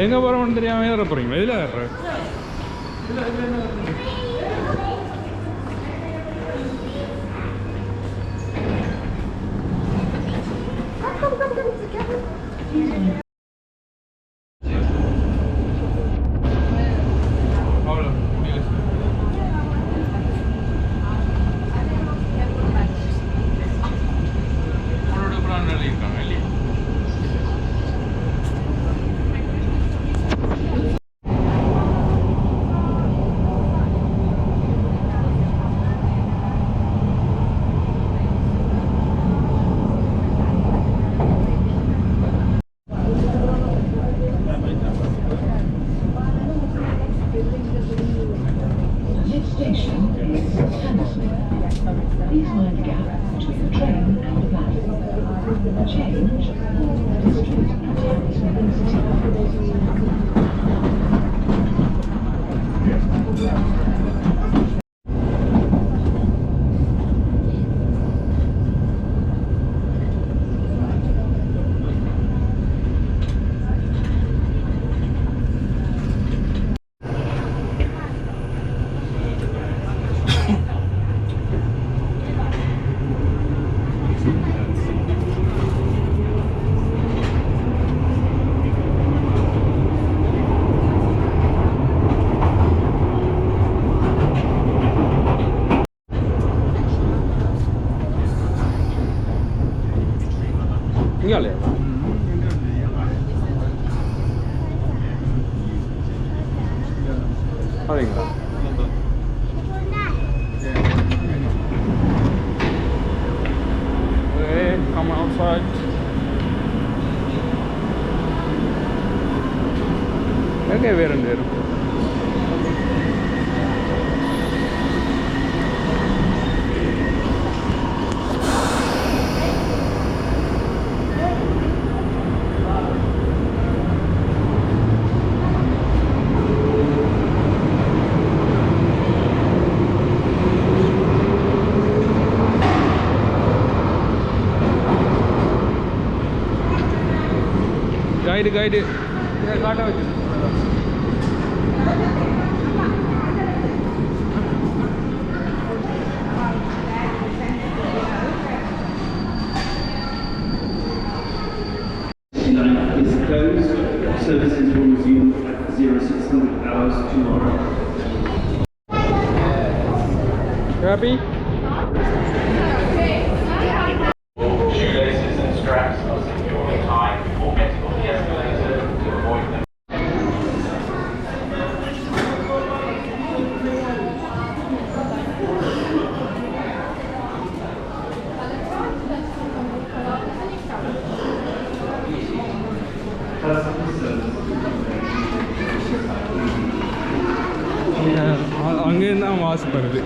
எங்கே போகிறோம்னு தெரியாமல் ஏற போகிறீங்களா? இதில் ஏற இங்காலே அப்படிங்களா? Okay, come outside. Okay, வேறு நேரம் guide ya kaata vechu is closed. Services will resume at 0600 hours tomorrow. Happy? Shoelaces and straps are securely tied before getting on the escalator to avoid them. அங்கேருந்து தான் வாசப்படுது.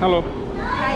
Hello. Hi.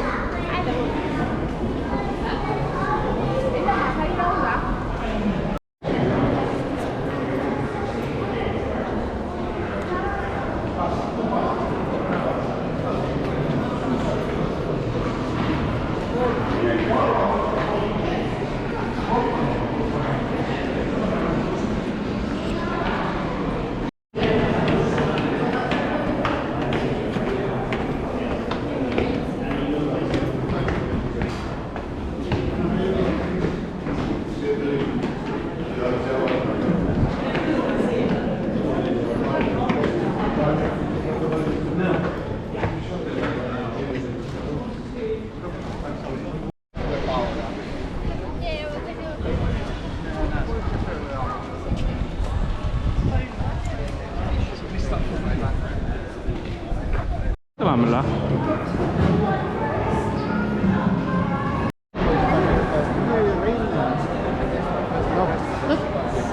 Tamamla.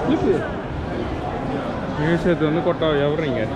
Ini tuh kota ya orang ya.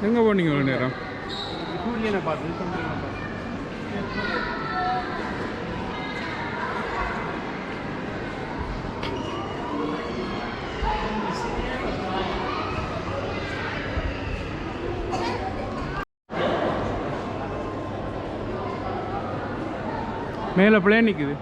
எங்கே போனீங்க ஒரு நேரம்? சூரியனை பார்த்து மேலே plane நிற்குது.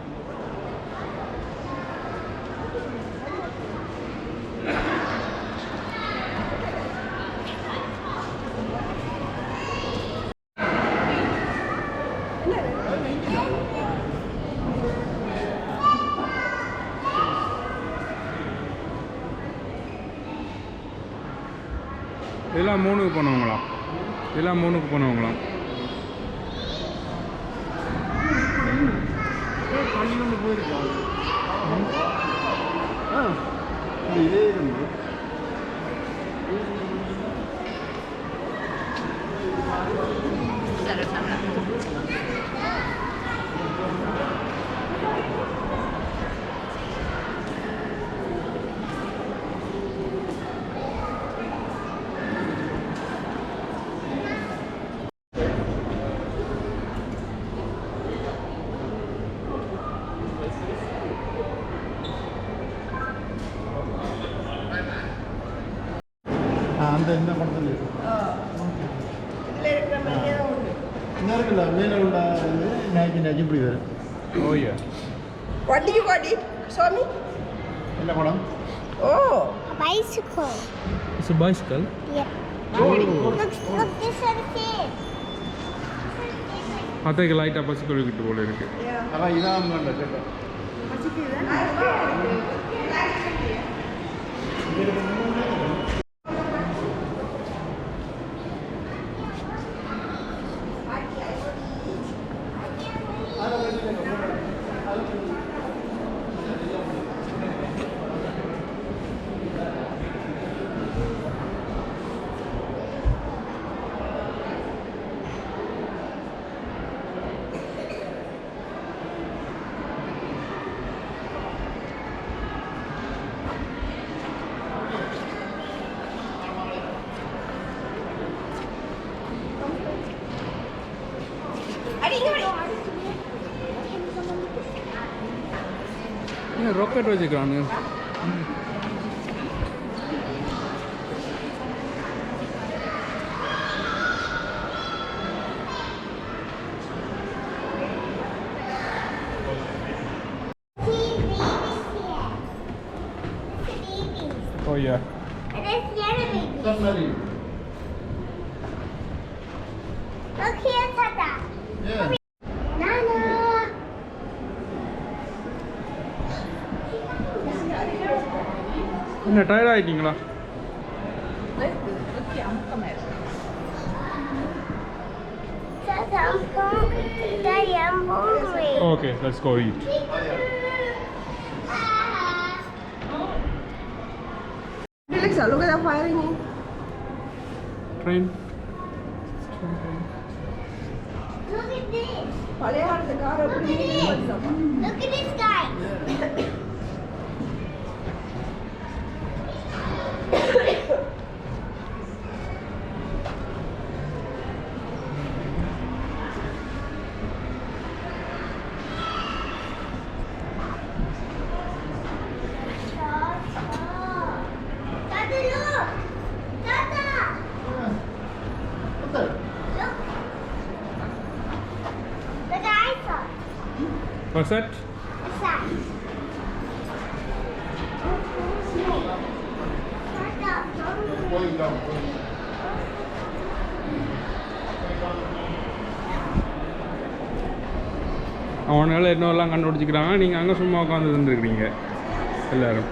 இதெல்லாம் 3க்கு போனவங்களாம். இதெல்லாம் 3க்கு போனவங்களாம். பள்ளிக்கு போயிருக்காங்க. இதே இருந்து அந்த இந்த படத்தில் இருக்குல்ல மேலே உள்ள நேஜி இப்படி வரும். ஓய்யா. What do you got it? Show me. என்ன படம்? Oh. A bicycle. It's a bicycle? Yeah. Oh. Look, this is the same. அத்தைக்கு லைட்டாக பசி கொழுக்கிட்டு போல இருக்கு. அதான் இதான் வேண்ட கேட்டேன். ஏன் rocket வச்சுக்கிறானு? Oh yeah. And it's the other baby. Submarine. Look here, Tata. Yeah. Nana. என்ன tired ஆகிட்டீங்களா? Tata, I'm hungry. Daddy, I'm hungry. Okay, let's go eat. Alexa, look at the firing in. Train. Look at this. பழைய car அப்படி Look at this guy. Tata, look. Tata, look. The guy saw. What's that? What's that? போயிடலாம். அவனால என்னெல்லாம் கண்டுபிடிச்சிக்கிறாங்க. நீங்கள் அங்கே சும்மா உட்காந்து இருந்துருக்கிறீங்க எல்லாரும்.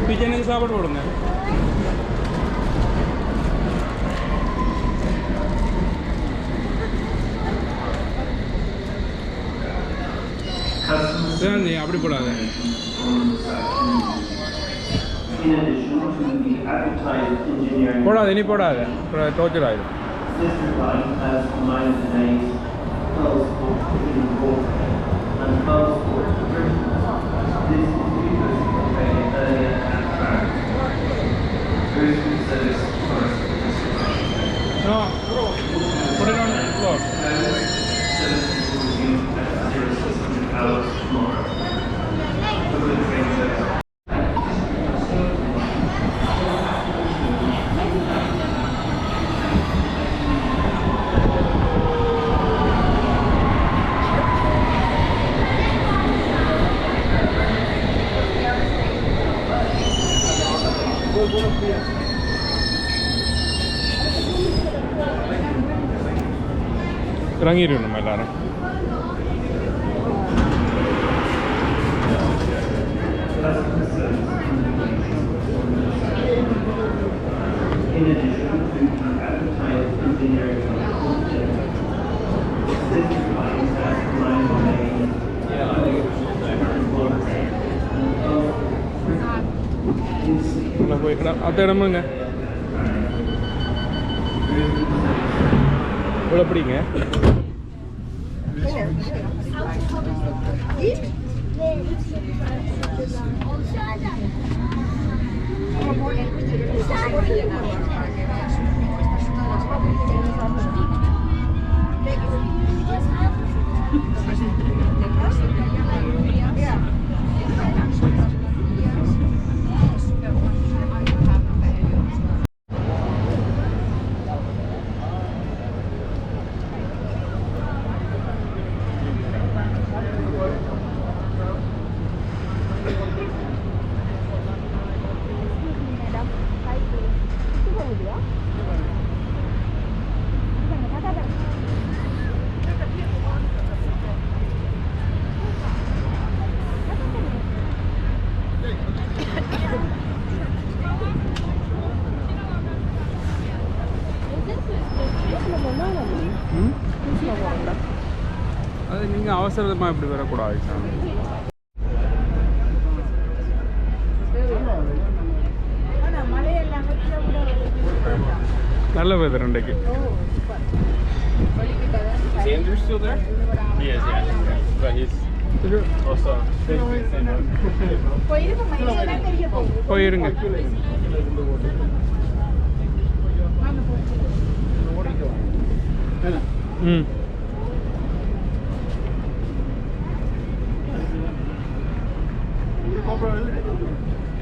पीछे नहीं साबड़ पड़ना नहीं அப்படி போடாத In addition to the advertised engineering, போடாத இனி போடாத டோர்ச்சர் ஆயிடும் this design has combined the names Pearl Sport in Corporate and Pearl Sport Britain. This is because of a earlier abstract. Boost service first. no put it on the floor Services will resume at 0600 hours tomorrow. For the train service. ഇറങ്ങിയിരുന്നു നമ്മൾ എല്ലാവരും In addition to the advertised engineering content, this design has combined the names உள்ள போய்க்கலாம் அத்த இடமுங்க இவ்வளோ பிடிங்க அது நீங்கள் அவசரமாக இப்படி வரக்கூடாது சாமி நல்ல வெதர் இன்றைக்கு Is Andrew still there? He is, yeah. But he's also போயிருங்க ம்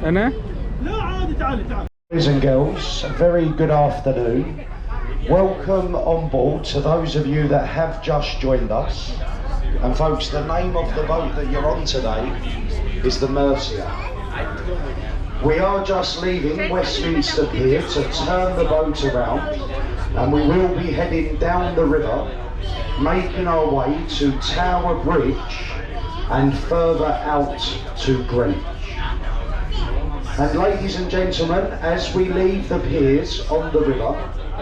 என்ன Boys and girls, a very good afternoon. Welcome on board to those of you that have just joined us. And folks, the name of the boat that you're on today is the Mercia. We are just leaving Westminster Pier to turn the boat around, and we will be heading down the river, making our way to Tower Bridge and further out to Greenwich. And ladies and gentlemen, as we leave the piers on the river,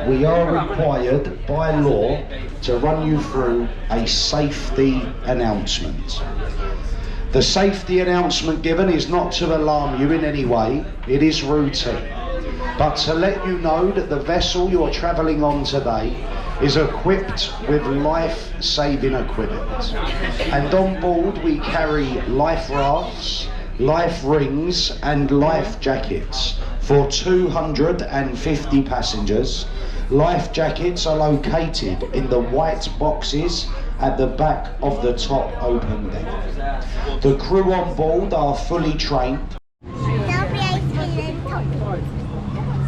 we are required by law to run you through a safety announcement. The safety announcement given is not to alarm you in any way, it is routine. But to let you know that the vessel you're travelling on today is equipped with life-saving equipment. And on board we carry life rafts, life rings and life jackets for 250 passengers. Life jackets are located in the white boxes at the back of the top open deck. The crew on board are fully trained. There'll be ice cream on top.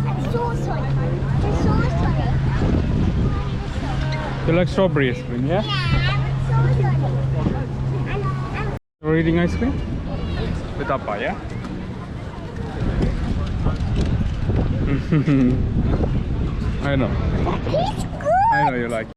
I'm so sorry. I'm so sorry. You like strawberry ice cream, yeah? Yeah, I'm so sorry. You're eating ice cream? With Appa, yeah? I know. He's good. I know you like it.